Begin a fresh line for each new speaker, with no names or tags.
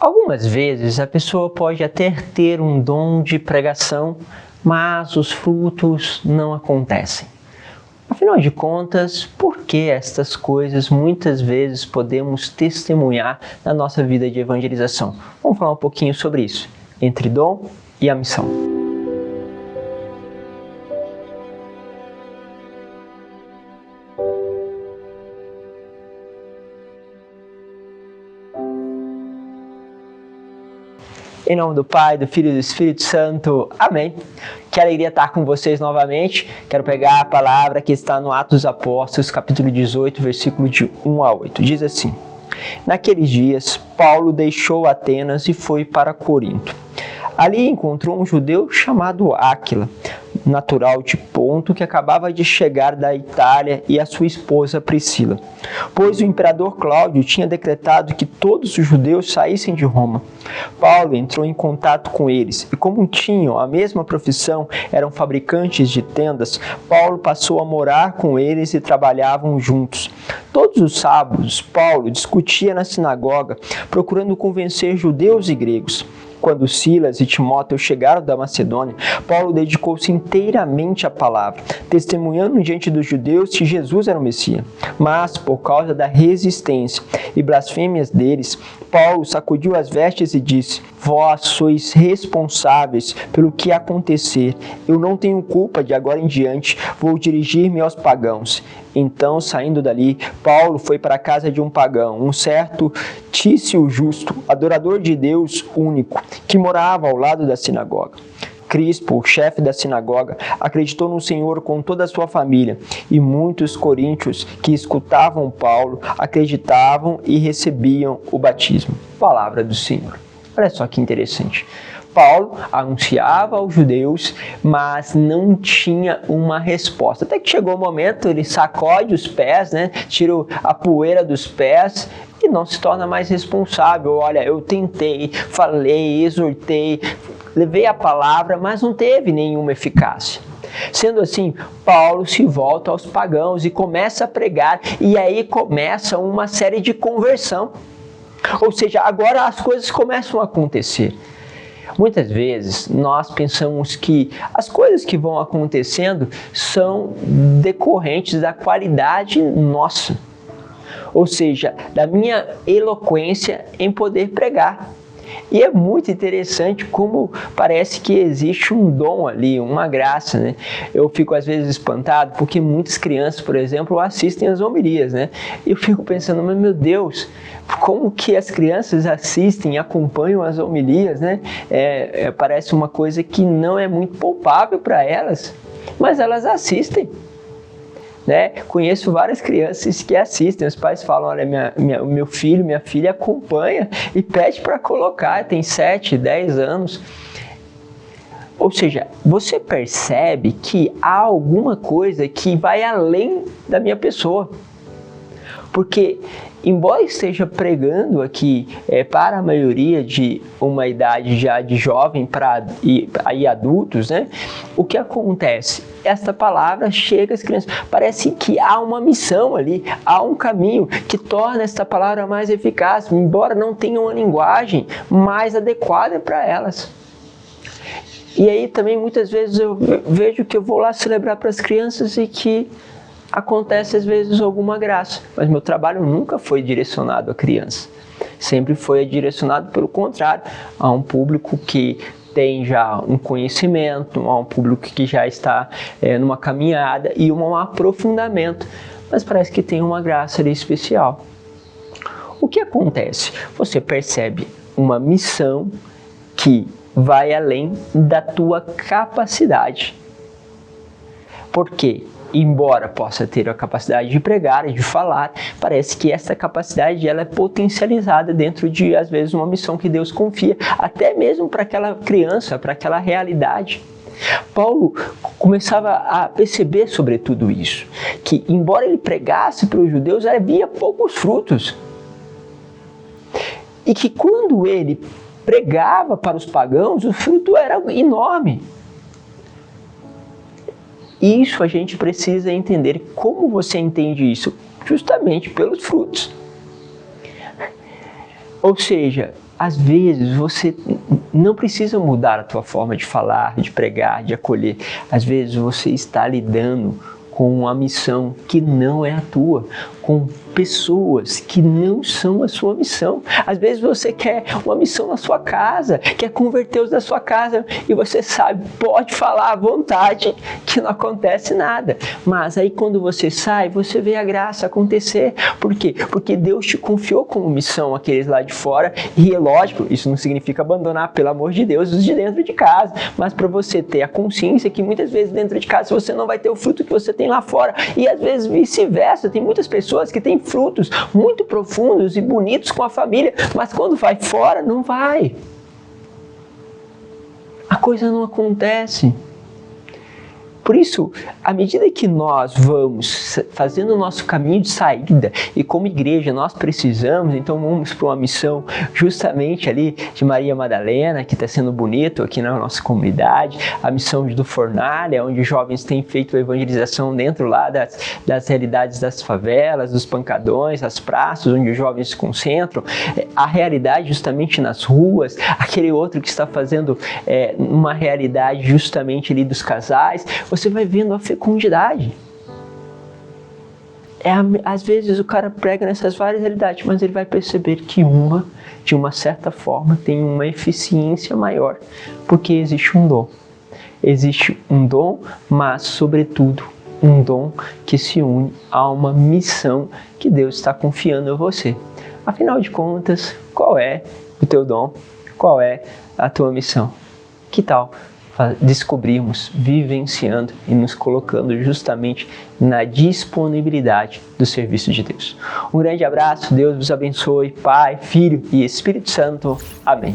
Algumas vezes a pessoa pode até ter um dom de pregação, mas os frutos não acontecem. Afinal de contas, por que estas coisas muitas vezes podemos testemunhar na nossa vida de evangelização? Vamos falar um pouquinho sobre isso, entre dom e a missão. Em nome do Pai, do Filho e do Espírito Santo. Amém. Que alegria estar com vocês novamente. Quero pegar a palavra que está no Atos dos Apóstolos, capítulo 18, versículo de 1 a 8. Diz assim: Naqueles dias, Paulo deixou Atenas e foi para Corinto. Ali encontrou um judeu chamado Áquila, natural de Ponto, que acabava de chegar da Itália, e a sua esposa Priscila, pois o imperador Cláudio tinha decretado que todos os judeus saíssem de Roma. Paulo entrou em contato com eles, e como tinham a mesma profissão, eram fabricantes de tendas, Paulo passou a morar com eles e trabalhavam juntos. Todos os sábados, Paulo discutia na sinagoga, procurando convencer judeus e gregos. Quando Silas e Timóteo chegaram da Macedônia, Paulo dedicou-se inteiramente à palavra, testemunhando diante dos judeus que Jesus era o Messias. Mas, por causa da resistência e blasfêmias deles, Paulo sacudiu as vestes e disse: Vós sois responsáveis pelo que acontecer. Eu não tenho culpa de agora em diante, vou dirigir-me aos pagãos. Então, saindo dali, Paulo foi para a casa de um pagão, um certo Tício Justo, adorador de Deus único, que morava ao lado da sinagoga. Crispo, o chefe da sinagoga, acreditou no Senhor com toda a sua família, e muitos coríntios que escutavam Paulo acreditavam e recebiam o batismo. Palavra do Senhor. Olha só que interessante. Paulo anunciava aos judeus, mas não tinha uma resposta. Até que chegou o momento, ele sacode os pés, tira a poeira dos pés e não se torna mais responsável. Olha, eu tentei, falei, exortei, levei a palavra, mas não teve nenhuma eficácia. Sendo assim, Paulo se volta aos pagãos e começa a pregar, e aí começa uma série de conversão. Ou seja, agora as coisas começam a acontecer. Muitas vezes nós pensamos que as coisas que vão acontecendo são decorrentes da qualidade nossa, ou seja, da minha eloquência em poder pregar. E é muito interessante como parece que existe um dom ali, uma graça, Eu fico às vezes espantado porque muitas crianças, por exemplo, assistem às homilias, E eu fico pensando, mas meu Deus, como que as crianças assistem e acompanham as homilias, parece uma coisa que não é muito palpável para elas, mas elas assistem. Conheço várias crianças que assistem, os pais falam, olha, meu filho, minha filha acompanha e pede para colocar, tem 7, 10 anos. Ou seja, você percebe que há alguma coisa que vai além da minha pessoa. Porque, embora esteja pregando aqui para a maioria de uma idade já de jovem e adultos, o que acontece? Esta palavra chega às crianças. Parece que há uma missão ali, há um caminho que torna esta palavra mais eficaz, embora não tenha uma linguagem mais adequada para elas. E aí também muitas vezes eu vejo que eu vou lá celebrar para as crianças e que acontece às vezes alguma graça, mas meu trabalho nunca foi direcionado a criança. Sempre foi direcionado, pelo contrário, a um público que tem já um conhecimento, a um público que já está numa caminhada e um aprofundamento, mas parece que tem uma graça ali especial. O que acontece? Você percebe uma missão que vai além da tua capacidade. Por quê? Embora possa ter a capacidade de pregar e de falar, parece que essa capacidade ela é potencializada dentro de, às vezes, uma missão que Deus confia, até mesmo para aquela criança, para aquela realidade. Paulo começava a perceber sobre tudo isso, que embora ele pregasse para os judeus, havia poucos frutos. E que quando ele pregava para os pagãos, o fruto era enorme. Isso a gente precisa entender. Como você entende isso? Justamente pelos frutos. Ou seja, às vezes você não precisa mudar a tua forma de falar, de pregar, de acolher. Às vezes você está lidando com uma missão que não é a tua, com pessoas que não são a sua missão. Às vezes você quer uma missão na sua casa, quer converter os da sua casa e você sabe, pode falar à vontade que não acontece nada. Mas aí quando você sai, você vê a graça acontecer. Por quê? Porque Deus te confiou como missão aqueles lá de fora e é lógico, isso não significa abandonar, pelo amor de Deus, os de dentro de casa, mas para você ter a consciência que muitas vezes dentro de casa você não vai ter o fruto que você tem lá fora e às vezes vice-versa. Tem muitas pessoas que têm frutos muito profundos e bonitos com a família, mas quando vai fora, não vai. A coisa não acontece. Por isso, à medida que nós vamos fazendo o nosso caminho de saída, e como igreja nós precisamos, então vamos para uma missão justamente ali de Maria Madalena, que está sendo bonito aqui na nossa comunidade, a missão do Fornalha, onde jovens têm feito a evangelização dentro lá das realidades das favelas, dos pancadões, das praças, onde os jovens se concentram, a realidade justamente nas ruas, aquele outro que está fazendo uma realidade justamente ali dos casais. Você vai vendo a fecundidade. Às vezes o cara prega nessas várias realidades, mas ele vai perceber que uma, de uma certa forma, tem uma eficiência maior, porque existe um dom. Existe um dom, mas, sobretudo, um dom que se une a uma missão que Deus está confiando a você. Afinal de contas, qual é o teu dom? Qual é a tua missão? Que tal descobrirmos, vivenciando e nos colocando justamente na disponibilidade do serviço de Deus? Um grande abraço, Deus vos abençoe, Pai, Filho e Espírito Santo. Amém.